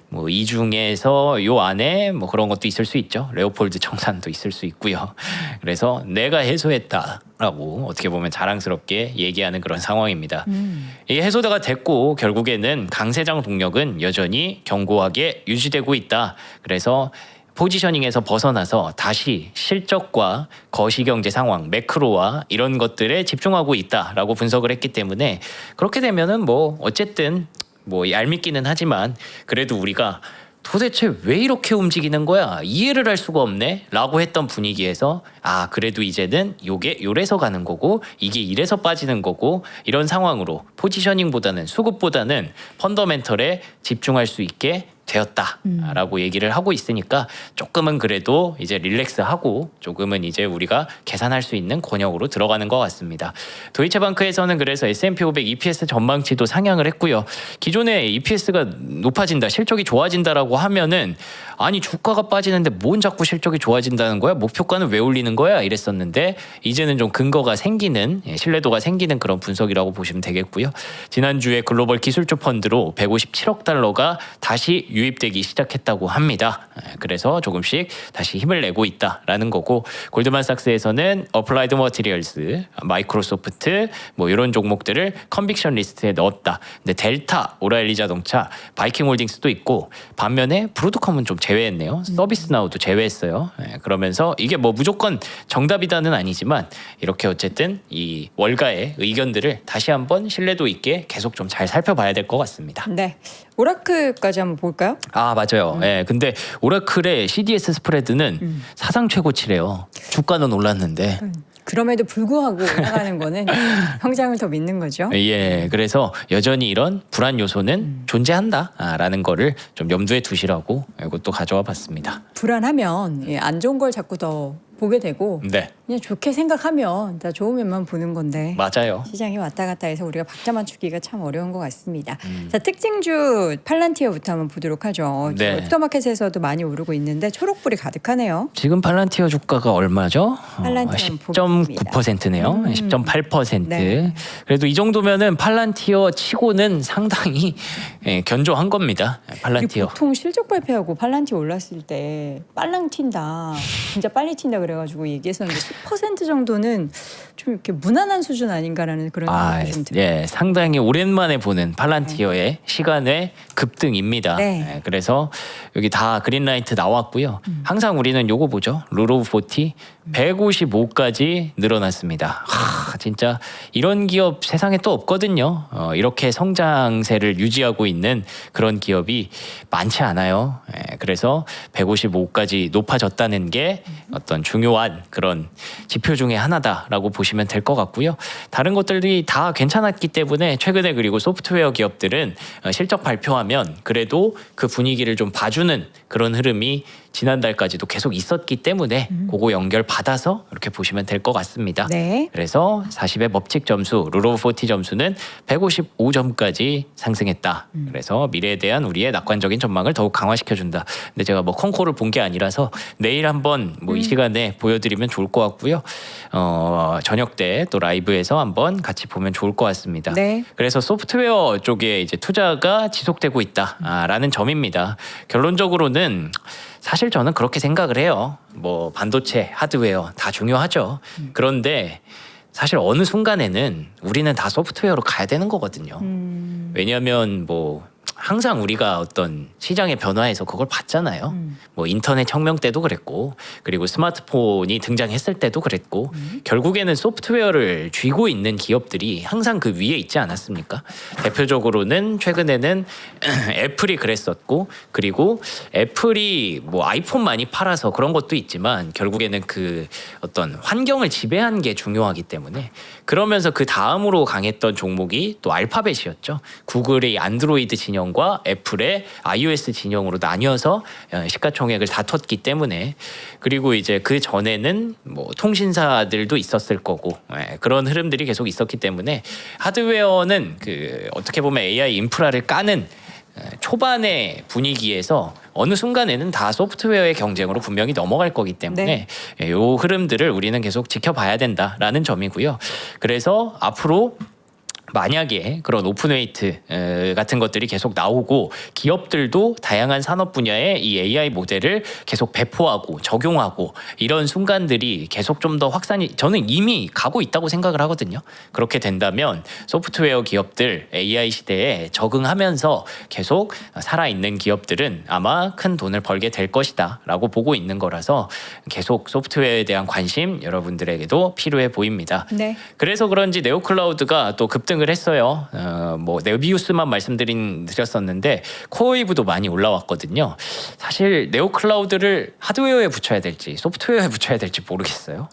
뭐 이 중에서 요 안에 뭐 그런 것도 있을 수 있죠. 레오폴드 청산도 있을 수 있고요. 그래서 내가 해소했다라고 어떻게 보면 자랑스럽게 얘기하는 그런 상황입니다. 이게 해소가 됐고 결국에는 강세장 동력은 여전히 견고하게 유지되고 있다. 그래서 포지셔닝에서 벗어나서 다시 실적과 거시경제 상황, 매크로와 이런 것들에 집중하고 있다라고 분석을 했기 때문에 그렇게 되면은 뭐 어쨌든 뭐 얄밉기는 하지만 그래도 우리가 도대체 왜 이렇게 움직이는 거야? 이해를 할 수가 없네? 라고 했던 분위기에서 아 그래도 이제는 요게 요래서 가는 거고 이게 이래서 빠지는 거고 이런 상황으로 포지셔닝보다는 수급보다는 펀더멘털에 집중할 수 있게 되었다라고 얘기를 하고 있으니까 조금은 그래도 이제 릴렉스하고 조금은 이제 우리가 계산할 수 있는 권역으로 들어가는 것 같습니다. 도이체방크에서는 그래서 S&P 500 EPS 전망치도 상향을 했고요. 기존에 EPS가 높아진다, 실적이 좋아진다라고 하면은 아니 주가가 빠지는데 뭔 자꾸 실적이 좋아진다는 거야? 목표가는 왜 올리는 거야? 이랬었는데 이제는 좀 근거가 생기는 신뢰도가 생기는 그런 분석이라고 보시면 되겠고요. 지난주에 글로벌 기술주 펀드로 157억 달러가 다시 유입되기 시작했다고 합니다. 그래서 조금씩 다시 힘을 내고 있다라는 거고 골드만삭스에서는 어플라이드 머티리얼스, 마이크로소프트 뭐 이런 종목들을 컨빅션 리스트에 넣었다. 근데 델타, 오라일리 자동차, 바이킹홀딩스도 있고 반면에 브로드컴은 좀 제외했네요. 서비스나우도 제외했어요. 그러면서 이게 뭐 무조건 정답이다는 아니지만 이렇게 어쨌든 이 월가의 의견들을 다시 한번 신뢰도 있게 계속 좀 잘 살펴봐야 될 것 같습니다. 네. 오라클까지 한번 볼까요? 아 맞아요. 예. 근데 오라클의 CDS 스프레드는 사상 최고치래요. 주가는 올랐는데. 그럼에도 불구하고 올라가는 거는 성장을 더 믿는 거죠. 예. 그래서 여전히 이런 불안 요소는 존재한다라는 거를 좀 염두에 두시라고 이것도 가져와 봤습니다. 불안하면 안 좋은 걸 자꾸 더 보게 되고 네. 그냥 좋게 생각하면 다 좋은 면만 보는 건데 맞아요. 시장이 왔다 갔다 해서 우리가 박자 맞추기가 참 어려운 것 같습니다. 자, 특징주 팔란티어부터 한번 보도록 하죠. 네. 슈퍼마켓에서도 많이 오르고 있는데 초록불이 가득하네요. 지금 팔란티어 주가가 얼마죠? 팔란티어 한번 10.9%네요. 10.8%. 네. 그래도 이 정도면은 팔란티어 치고는 상당히 견조한 겁니다. 그리고 팔란티어. 보통 실적 발표하고 팔란티어 올랐을 때 빨랑 튄다, 진짜 빨리 튄다 그래가지고 얘기했었는데 10% 정도는 좀 이렇게 무난한 수준 아닌가라는 그런 생각이 좀 들어요. 예, 상당히 오랜만에 보는 팔란티어의 시간의 급등입니다. 네. 예, 그래서 여기 다 그린라이트 나왔고요. 항상 우리는 요거 보죠. 룰 오브 40 155까지 늘어났습니다. 진짜 이런 기업 세상에 또 없거든요. 이렇게 성장세를 유지하고 있는 그런 기업이 많지 않아요. 예, 그래서 155까지 높아졌다는 게 어떤 중요한 그런 지표 중에 하나다라고 보시면 될 것 같고요. 다른 것들이 다 괜찮았기 때문에 최근에 그리고 소프트웨어 기업들은 실적 발표하면 그래도 그 분위기를 좀 봐주는 그런 흐름이 지난달까지도 계속 있었기 때문에 그거 연결 받아서 이렇게 보시면 될 것 같습니다. 네. 그래서 40의 법칙 점수, 룰 오브 40 점수는 155점까지 상승했다. 그래서 미래에 대한 우리의 낙관적인 전망을 더욱 강화시켜준다. 근데 제가 뭐 콩코를 본 게 아니라서 내일 한번 뭐 이 시간에 보여드리면 좋을 것 같고요. 저녁 때 또 라이브에서 한번 같이 보면 좋을 것 같습니다. 네. 그래서 소프트웨어 쪽에 이제 투자가 지속되고 있다라는 점입니다. 결론적으로는 사실 저는 그렇게 생각을 해요. 뭐 반도체, 하드웨어 다 중요하죠. 그런데 사실 어느 순간에는 우리는 다 소프트웨어로 가야 되는 거거든요. 왜냐하면 뭐 항상 우리가 어떤 시장의 변화에서 그걸 봤잖아요. 뭐 인터넷 혁명 때도 그랬고, 그리고 스마트폰이 등장했을 때도 그랬고, 결국에는 소프트웨어를 쥐고 있는 기업들이 항상 그 위에 있지 않았습니까? 대표적으로는 최근에는 애플이 그랬었고, 그리고 애플이 뭐 아이폰 많이 팔아서 그런 것도 있지만 결국에는 그 어떤 환경을 지배한 게 중요하기 때문에, 그러면서 그 다음으로 강했던 종목이 또 알파벳이었죠. 구글의 안드로이드 진영과 애플의 iOS 진영으로 나뉘어서 시가총액을 다퉜기 때문에, 그리고 이제 그 전에는 뭐 통신사들도 있었을 거고, 그런 흐름들이 계속 있었기 때문에 하드웨어는 그 어떻게 보면 AI 인프라를 까는 초반의 분위기에서 어느 순간에는 다 소프트웨어의 경쟁으로 분명히 넘어갈 거기 때문에 이 흐름들을 우리는 계속 지켜봐야 된다라는 점이고요. 그래서 앞으로 만약에 그런 오픈웨이트 같은 것들이 계속 나오고 기업들도 다양한 산업 분야에 이 AI 모델을 계속 배포하고 적용하고 이런 순간들이 계속 좀 더 확산이, 저는 이미 가고 있다고 생각을 하거든요. 그렇게 된다면 소프트웨어 기업들 AI 시대에 적응하면서 계속 살아있는 기업들은 아마 큰 돈을 벌게 될 것이다 라고 보고 있는 거라서 계속 소프트웨어에 대한 관심 여러분들에게도 필요해 보입니다. 네. 그래서 그런지 네오클라우드가 또 급등을 했어요. 뭐 네비우스만 말씀드렸었는데 코어웨이브도 많이 올라왔거든요. 사실 네오클라우드를 하드웨어에 붙여야 될지 소프트웨어에 붙여야 될지 모르겠어요.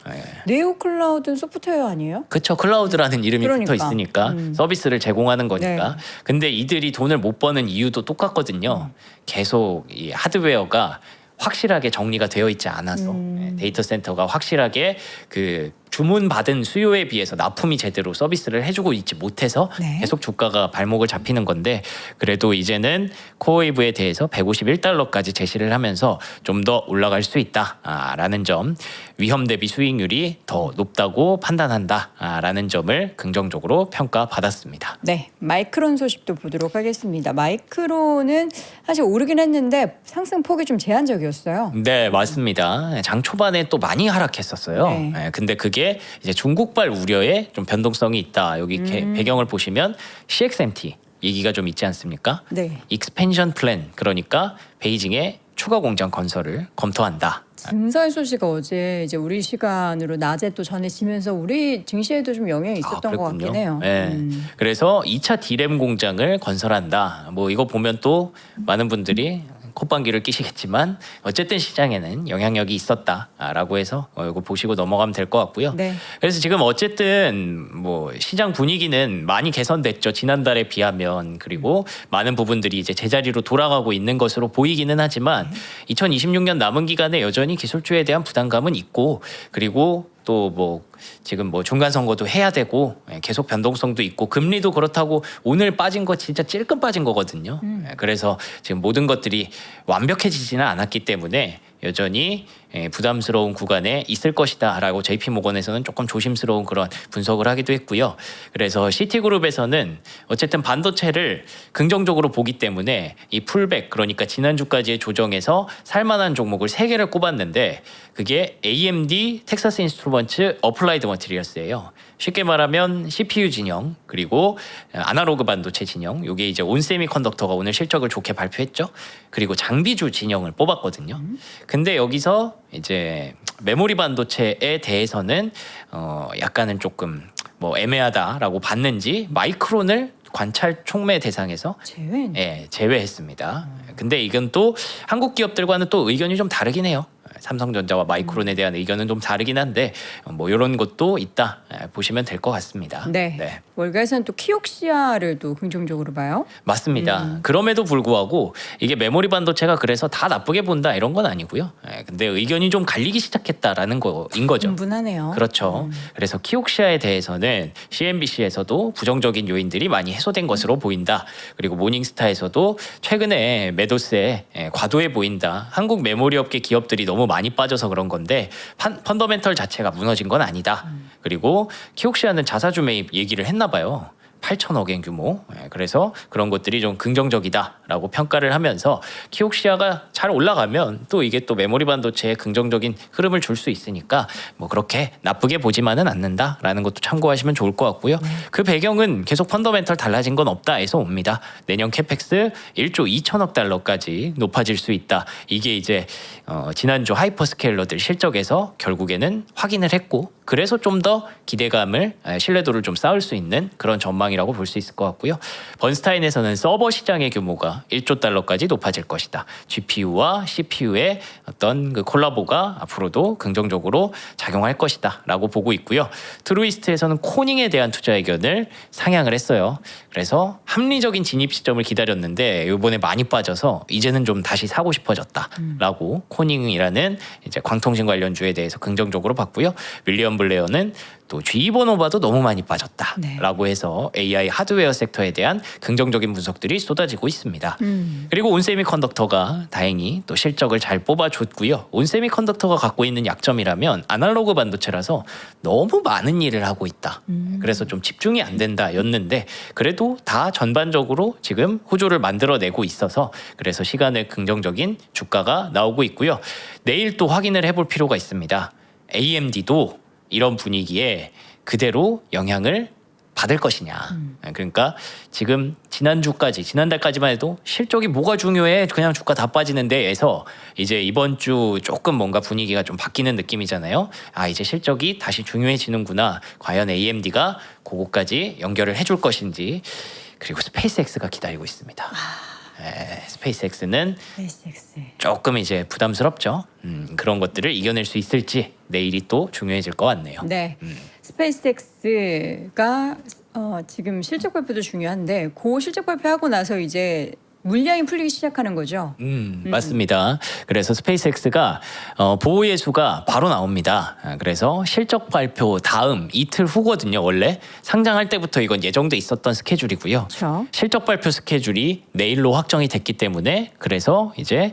네오클라우드는 소프트웨어 아니에요? 그렇죠. 클라우드라는 이름이 그러니까. 붙어 있으니까 서비스를 제공하는 거니까. 네. 근데 이들이 돈을 못 버는 이유도 똑같거든요. 계속 이 하드웨어가 확실하게 정리가 되어 있지 않아서 데이터 센터가 확실하게 그 주문받은 수요에 비해서 납품이 제대로 서비스를 해주고 있지 못해서 계속 주가가 발목을 잡히는 건데, 그래도 이제는 코어웨이브에 대해서 151달러까지 제시를 하면서 좀 더 올라갈 수 있다라는 점, 위험 대비 수익률이 더 높다고 판단한다라는 점을 긍정적으로 평가받았습니다. 네, 마이크론 소식도 보도록 하겠습니다. 마이크론은 사실 오르긴 했는데 상승폭이 좀 제한적이었어요. 네, 맞습니다. 장 초반에 또 많이 하락했었어요. 네. 근데 그게 이제 중국발 우려에 좀 변동성이 있다. 여기 배경을 보시면 CXMT 얘기가 좀 있지 않습니까? 네. 익스펜션 플랜, 그러니까 베이징에 추가 공장 건설을 검토한다. 증설 소식 어제 이제 우리 시간으로 낮에 또 전해지면서 우리 증시에도 좀 영향이 있었던 것 같긴 해요. 네. 그래서 2차 디램 공장을 건설한다. 뭐 이거 보면 또 많은 분들이 콧방귀를 끼시겠지만 어쨌든 시장에는 영향력이 있었다라고 해서 이거 보시고 넘어가면 될 것 같고요. 네. 그래서 지금 어쨌든 뭐 시장 분위기는 많이 개선됐죠. 지난달에 비하면. 그리고 많은 부분들이 이제 제자리로 돌아가고 있는 것으로 보이기는 하지만 2026년 남은 기간에 여전히 기술주에 대한 부담감은 있고, 그리고 또 뭐 지금 뭐 중간 선거도 해야 되고 계속 변동성도 있고 금리도 그렇다고 오늘 빠진 거 진짜 찔끔 빠진 거거든요. 그래서 지금 모든 것들이 완벽해지지는 않았기 때문에 여전히 부담스러운 구간에 있을 것이다라고 JP모건에서는 조금 조심스러운 그런 분석을 하기도 했고요. 그래서 시티그룹에서는 어쨌든 반도체를 긍정적으로 보기 때문에 이 풀백 그러니까 지난주까지의 조정에서 살만한 종목을 3개를 꼽았는데 그게 AMD, 텍사스 인스트루먼트, 어플라이드 머티리얼스예요. 쉽게 말하면 CPU 진영 그리고 아날로그 반도체 진영 요게 이제 온세미컨덕터가 오늘 실적을 좋게 발표했죠. 그리고 장비주 진영을 뽑았거든요. 근데 여기서 이제 메모리 반도체에 대해서는 약간은 조금 뭐 애매하다라고 봤는지 마이크론을 관찰 촉매 대상에서 제외했습니다. 근데 이건 또 한국 기업들과는 또 의견이 좀 다르긴 해요. 삼성전자와 마이크론에 대한 의견은 좀 다르긴 한데 뭐 이런 것도 있다 보시면 될 것 같습니다. 네. 월가에서는 또 키옥시아를 또 긍정적으로 봐요. 맞습니다. 그럼에도 불구하고 이게 메모리 반도체가 그래서 다 나쁘게 본다 이런 건 아니고요. 근데 의견이 좀 갈리기 시작했다라는 거인 거죠. 분분하네요. 그렇죠. 그래서 키옥시아에 대해서는 CNBC에서도 부정적인 요인들이 많이 해소된 것으로 보인다. 그리고 모닝스타에서도 최근에 매도세에 과도해 보인다. 한국 메모리 업계 기업들이 너무 많이 빠져서 그런 건데 펀더멘털 자체가 무너진 건 아니다. 그리고 키옥시아는 자사주 매입 얘기를 했나 봐요. 8천억엔 규모. 그래서 그런 것들이 좀 긍정적이다라고 평가를 하면서 키옥시아가 잘 올라가면 또 이게 또 메모리 반도체에 긍정적인 흐름을 줄 수 있으니까 뭐 그렇게 나쁘게 보지만은 않는다라는 것도 참고하시면 좋을 것 같고요. 그 배경은 계속 펀더멘털 달라진 건 없다에서 옵니다. 내년 캐펙스 1조 2천억 달러까지 높아질 수 있다. 이게 이제 지난주 하이퍼스케일러들 실적에서 결국에는 확인을 했고 그래서 좀 더 기대감을 신뢰도를 좀 쌓을 수 있는 그런 전망이라고 볼 수 있을 것 같고요. 번스타인에서는 서버 시장의 규모가 1조 달러까지 높아질 것이다. GPU와 CPU의 어떤 그 콜라보가 앞으로도 긍정적으로 작용할 것이다라고 보고 있고요. 트루이스트에서는 코닝에 대한 투자 의견을 상향을 했어요. 그래서 합리적인 진입 시점을 기다렸는데 이번에 많이 빠져서 이제는 좀 다시 사고 싶어졌다라고 코닝이라는 이제 광통신 관련주에 대해서 긍정적으로 봤고요. 윌리엄 블레어는 또 G번호바도 너무 많이 빠졌다라고 해서 AI 하드웨어 섹터에 대한 긍정적인 분석들이 쏟아지고 있습니다. 그리고 온세미컨덕터가 다행히 또 실적을 잘 뽑아줬고요. 온세미컨덕터가 갖고 있는 약점이라면 아날로그 반도체라서 너무 많은 일을 하고 있다. 그래서 좀 집중이 안 된다였는데 그래도 다 전반적으로 지금 호조를 만들어내고 있어서 그래서 시간에 긍정적인 주가가 나오고 있고요. 내일 또 확인을 해볼 필요가 있습니다. AMD도 이런 분위기에 그대로 영향을 받을 것이냐. 그러니까 지금 지난달까지만 해도 실적이 뭐가 중요해 그냥 주가 다 빠지는데에서 이제 이번 주 조금 뭔가 분위기가 좀 바뀌는 느낌이잖아요. 아 이제 실적이 다시 중요해지는구나. 과연 AMD가 그거까지 연결을 해줄 것인지. 그리고 스페이스X가 기다리고 있습니다. 스페이스X는 조금 이제 부담스럽죠. 그런 것들을 이겨낼 수 있을지 내일이 또 중요해질 것 같네요. 네, 스페이스X가 지금 실적 발표도 중요한데 그 실적 발표하고 나서 이제 물량이 풀리기 시작하는 거죠. 맞습니다. 그래서 스페이스X가 보호 예수가 바로 나옵니다. 그래서 실적 발표 다음 이틀 후거든요. 원래 상장할 때부터 이건 예정돼 있었던 스케줄이고요. 그렇죠. 실적 발표 스케줄이 내일로 확정이 됐기 때문에 그래서 이제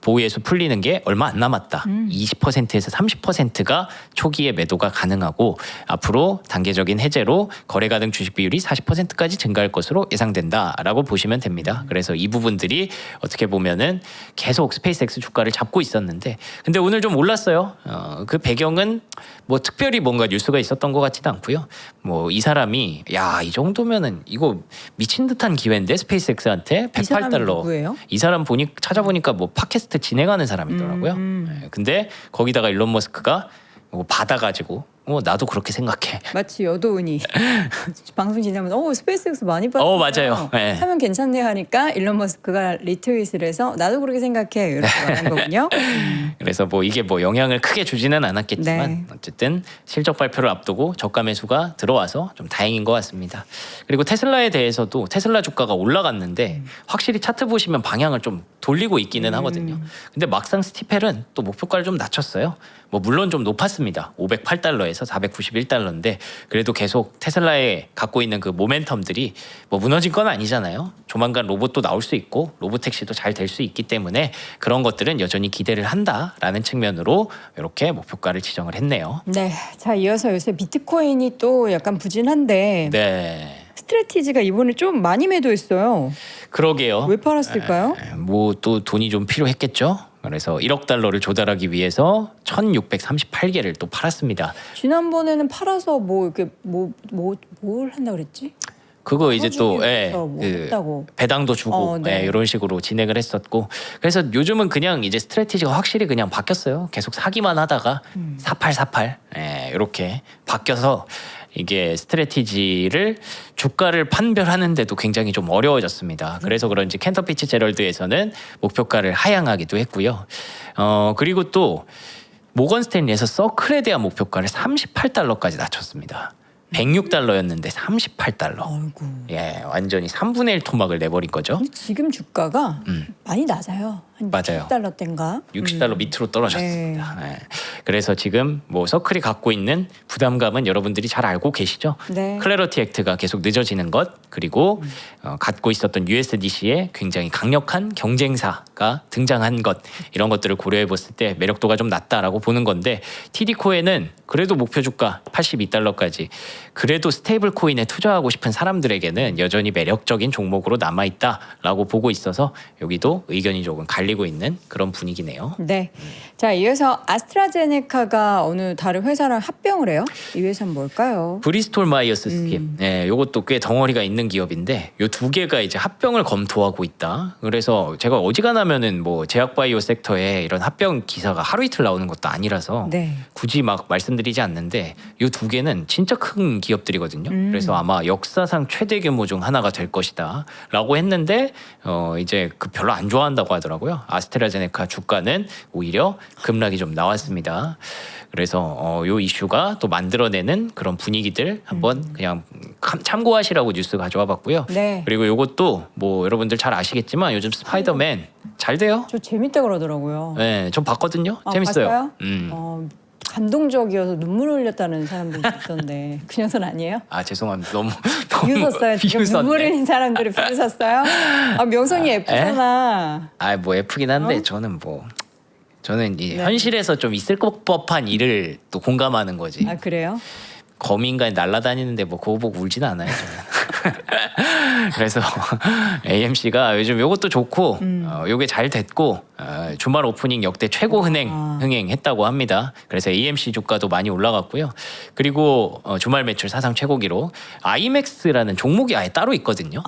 보호 예수 풀리는 게 얼마 안 남았다. 20%에서 30%가 초기에 매도가 가능하고 앞으로 단계적인 해제로 거래 가능 주식 비율이 40%까지 증가할 것으로 예상된다라고 보시면 됩니다. 그래서 이 부분들이 어떻게 보면은 계속 스페이스X 주가를 잡고 있었는데 근데 오늘 좀 올랐어요. 그 배경은 뭐 특별히 뭔가 뉴스가 있었던 것 같지도 않고요. 뭐 이 사람이 야 이 정도면은 이거 미친 듯한 기회인데 스페이스X한테 108달러. 누구예요? 이 사람 찾아보니까 뭐 팟캐스트 진행하는 사람이더라고요. 근데 거기다가 일론 머스크가 받아가지고 나도 그렇게 생각해. 마치 여도은이 방송 지나면 스페이스X 많이 받았어요. 맞아요. 네. 하면 괜찮네 하니까 일론 머스크가 리트윗을 해서 나도 그렇게 생각해 이렇게 말한 거군요. 그래서 이게 영향을 크게 주지는 않았겠지만 네. 어쨌든 실적 발표를 앞두고 저가 매수가 들어와서 좀 다행인 것 같습니다. 그리고 테슬라에 대해서도 테슬라 주가가 올라갔는데 확실히 차트 보시면 방향을 좀 돌리고 있기는 하거든요. 근데 막상 스티펠은 또 목표가를 좀 낮췄어요. 물론 좀 높았습니다. 508달러에서 491달러인데 그래도 계속 테슬라에 갖고 있는 그 모멘텀들이 무너진 건 아니잖아요. 조만간 로봇도 나올 수 있고 로보택시도 잘 될 수 있기 때문에 그런 것들은 여전히 기대를 한다라는 측면으로 이렇게 목표가를 지정을 했네요. 네, 자 이어서 요새 비트코인이 또 약간 부진한데 네. 스트레티지가 이번에 좀 많이 매도했어요. 그러게요. 왜 팔았을까요? 또 돈이 좀 필요했겠죠. 그래서 1억 달러를 조달하기 위해서 1,638개를 또 팔았습니다. 지난번에는 팔아서 뭘 한다 그랬지? 그거 이제 또 했다고. 배당도 주고 네. 이런 식으로 진행을 했었고 그래서 요즘은 그냥 이제 스트래티지가 확실히 그냥 바뀌었어요. 계속 사기만 하다가 4848 이렇게 바뀌어서 이게 스트래티지를 주가를 판별하는데도 굉장히 좀 어려워졌습니다. 그래서 그런지 캔터 피츠제럴드에서는 목표가를 하향하기도 했고요. 그리고 또 모건 스탠리에서 서클에 대한 목표가를 38달러까지 낮췄습니다. 106달러였는데 38달러. 아이고. 예, 완전히 3분의 1 토막을 내버린 거죠. 근데 지금 주가가 많이 낮아요. 한 맞아요. 60달러대인가? 60달러 밑으로 떨어졌습니다. 네. 그래서 지금 서클이 갖고 있는 부담감은 여러분들이 잘 알고 계시죠? 네. 클래러티 액트가 계속 늦어지는 것 그리고 갖고 있었던 USDC에 굉장히 강력한 경쟁사가 등장한 것 이런 것들을 고려해 봤을 때 매력도가 좀 낮다라고 보는 건데 TD코에는 그래도 목표 주가 82달러까지 그래도 스테이블 코인에 투자하고 싶은 사람들에게는 여전히 매력적인 종목으로 남아있다라고 보고 있어서 여기도 의견이 조금 갈리고 있는 그런 분위기네요. 네. 자, 이어서 아스트라제네카가 어느 다른 회사랑 합병을 해요. 이 회사는 뭘까요? 브리스톨 마이어스 스킵. 네, 요것도 꽤 덩어리가 있는 기업인데 요 두 개가 이제 합병을 검토하고 있다. 그래서 제가 어지간하면은 제약바이오 섹터에 이런 합병 기사가 하루 이틀 나오는 것도 아니라서 네. 굳이 막 말씀드리지 않는데 요 두 개는 진짜 큰 기업들이거든요. 그래서 아마 역사상 최대 규모 중 하나가 될 것이다라고 했는데 이제 별로 안 좋아한다고 하더라고요. 아스트라제네카 주가는 오히려 급락이 좀 나왔습니다. 그래서 요 이슈가 또 만들어내는 그런 분위기들 한번 그냥 참고하시라고 뉴스 가져와 봤고요. 네. 그리고 요것도 여러분들 잘 아시겠지만 요즘 스파이더맨 잘 돼요. 저 재밌다 그러더라고요. 네, 좀 봤거든요. 재밌어요. 봤어요? 감동적이어서 눈물 흘렸다는 사람들이 있던데 그 녀석 아니에요? 아 죄송합니다. 너무 비웃었어요. 지금 비웃었네. 눈물 흘린 사람들이 비웃었어요? 명성이 F잖아. F긴 한데 저는 이 현실에서 좀 있을 법한 일을 또 공감하는 거지. 아 그래요? 거미인간이 날아다니는데 그거 보고 울지는 않아요. 저는. 그래서 AMC가 요즘 요것도 좋고 요게 잘 됐고 주말 오프닝 역대 최고 흥행했다고 합니다. 그래서 AMC 주가도 많이 올라갔고요. 그리고 주말 매출 사상 최고기로 아이맥스라는 종목이 아예 따로 있거든요.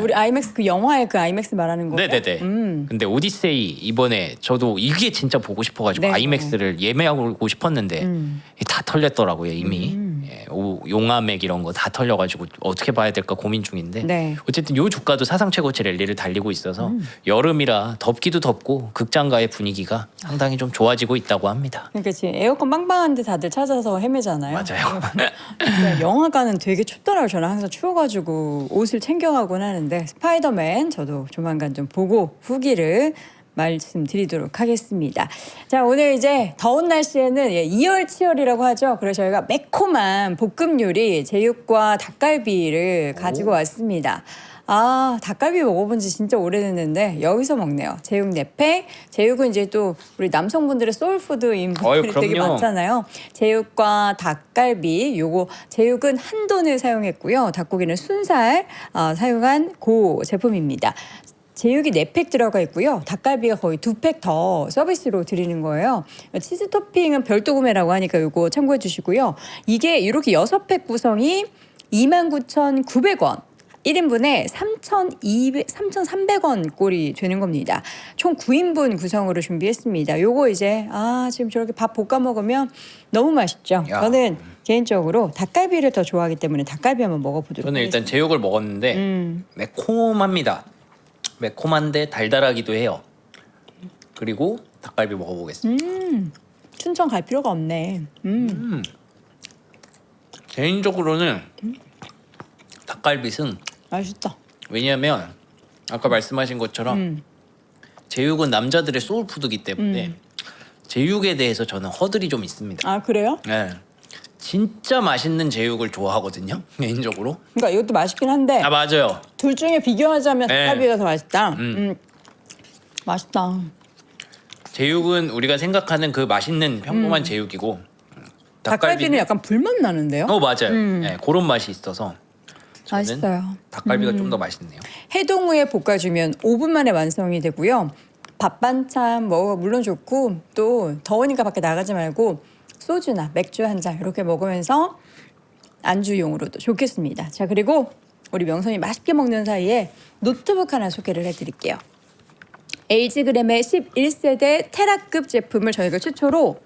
우리 아이맥스 그 영화의 그 아이맥스 말하는 거예요? 네네네. 근데 오디세이 이번에 저도 이게 진짜 보고 싶어가지고 네. 아이맥스를 예매하고 싶었는데 다 털렸더라고요 이미. 용화맥 이런 거 다 털려가지고 어떻게 봐야 될까 고민 중인데 네. 어쨌든 요 주가도 사상 최고치 랠리를 달리고 있어서 여름이라 덥기도 덥고 극장가의 분위기가 상당히 좀 좋아지고 있다고 합니다. 그러니까 지금 에어컨 빵빵한데 다들 찾아서 헤매잖아요. 맞아요. 영화관은 되게 춥더라고요. 저는 항상 추워가지고 옷을 챙겨가곤 하는데 스파이더맨 저도 조만간 좀 보고 후기를 말씀드리도록 하겠습니다. 자, 오늘 이제 더운 날씨에는 이열치열이라고 하죠. 그래서 저희가 매콤한 볶음 요리 제육과 닭갈비를 가지고 왔습니다. 닭갈비 먹어본 지 진짜 오래됐는데 여기서 먹네요. 제육 네팩. 제육은 이제 또 우리 남성분들의 소울푸드인 분들이 되게 그럼요. 많잖아요. 제육과 닭갈비. 요거 제육은 한돈을 사용했고요. 닭고기는 순살 사용한 고 제품입니다. 제육이 4팩 들어가 있고요. 닭갈비가 거의 2팩 더 서비스로 드리는 거예요. 치즈 토핑은 별도 구매라고 하니까 이거 참고해 주시고요. 이게 이렇게 6팩 구성이 29,900원. 1인분에 3,300원 꼴이 되는 겁니다. 총 9인분 구성으로 준비했습니다. 요거 이제 지금 저렇게 밥 볶아 먹으면 너무 맛있죠. 야. 저는 개인적으로 닭갈비를 더 좋아하기 때문에 닭갈비 한번 먹어보도록 저는 일단 하겠습니다. 제육을 먹었는데 매콤합니다. 매콤한데 달달하기도 해요. 그리고 닭갈비 먹어보겠습니다. 춘천 갈 필요가 없네. 개인적으로는 닭갈비는 맛있다. 왜냐하면 아까 말씀하신 것처럼 제육은 남자들의 소울푸드이기 때문에 제육에 대해서 저는 허들이 좀 있습니다. 아 그래요? 네. 진짜 맛있는 제육을 좋아하거든요. 개인적으로. 그러니까 이것도 맛있긴 한데 아 맞아요. 둘 중에 비교하자면 네. 닭갈비가 더 맛있다. 맛있다. 제육은 우리가 생각하는 그 맛있는 평범한 제육이고 닭갈비는 약간 불맛 나는데요? 맞아요. 네, 그런 맛이 있어서 저는 맛있어요. 닭갈비가 좀 더 맛있네요. 해동 후에 볶아주면 5분 만에 완성이 되고요. 밥 반찬 뭐 물론 좋고 또 더우니까 밖에 나가지 말고 소주나 맥주 한 잔 이렇게 먹으면서 안주용으로도 좋겠습니다. 자 그리고 우리 명선이 맛있게 먹는 사이에 노트북 하나 소개를 해드릴게요. LG그램의 11세대 테라급 제품을 저희가 최초로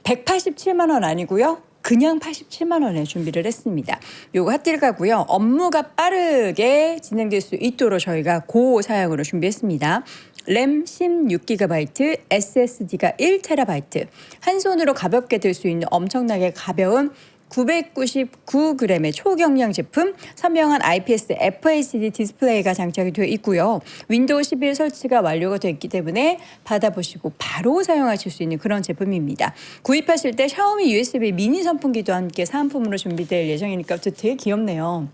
187만 원 아니고요. 그냥 87만 원에 준비를 했습니다. 요거 핫딜 가고요. 업무가 빠르게 진행될 수 있도록 저희가 고사양으로 준비했습니다. 램 16GB, SSD가 1TB, 한 손으로 가볍게 들 수 있는 엄청나게 가벼운 999g의 초경량 제품, 선명한 IPS FHD 디스플레이가 장착이 되어 있고요. 윈도우 11 설치가 완료가 되어 있기 때문에 받아보시고 바로 사용하실 수 있는 그런 제품입니다. 구입하실 때 샤오미 USB 미니 선풍기도 함께 사은품으로 준비될 예정이니까 되게 귀엽네요.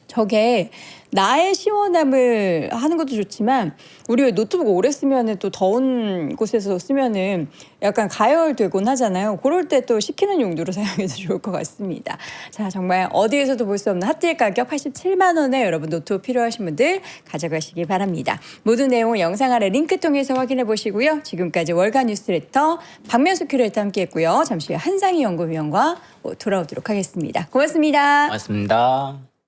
저게 나의 시원함을 하는 것도 좋지만 우리 왜 노트북 오래 쓰면은 또 더운 곳에서 쓰면은 약간 가열되곤 하잖아요. 그럴 때 또 식히는 용도로 사용해도 좋을 것 같습니다. 자 정말 어디에서도 볼 수 없는 핫딜 가격 87만 원에 여러분 노트북 필요하신 분들 가져가시기 바랍니다. 모든 내용은 영상 아래 링크 통해서 확인해 보시고요. 지금까지 월간 뉴스레터 박명수 큐레이터 함께했고요. 잠시 후에 한상희 연구위원과 돌아오도록 하겠습니다. 고맙습니다. 고맙습니다.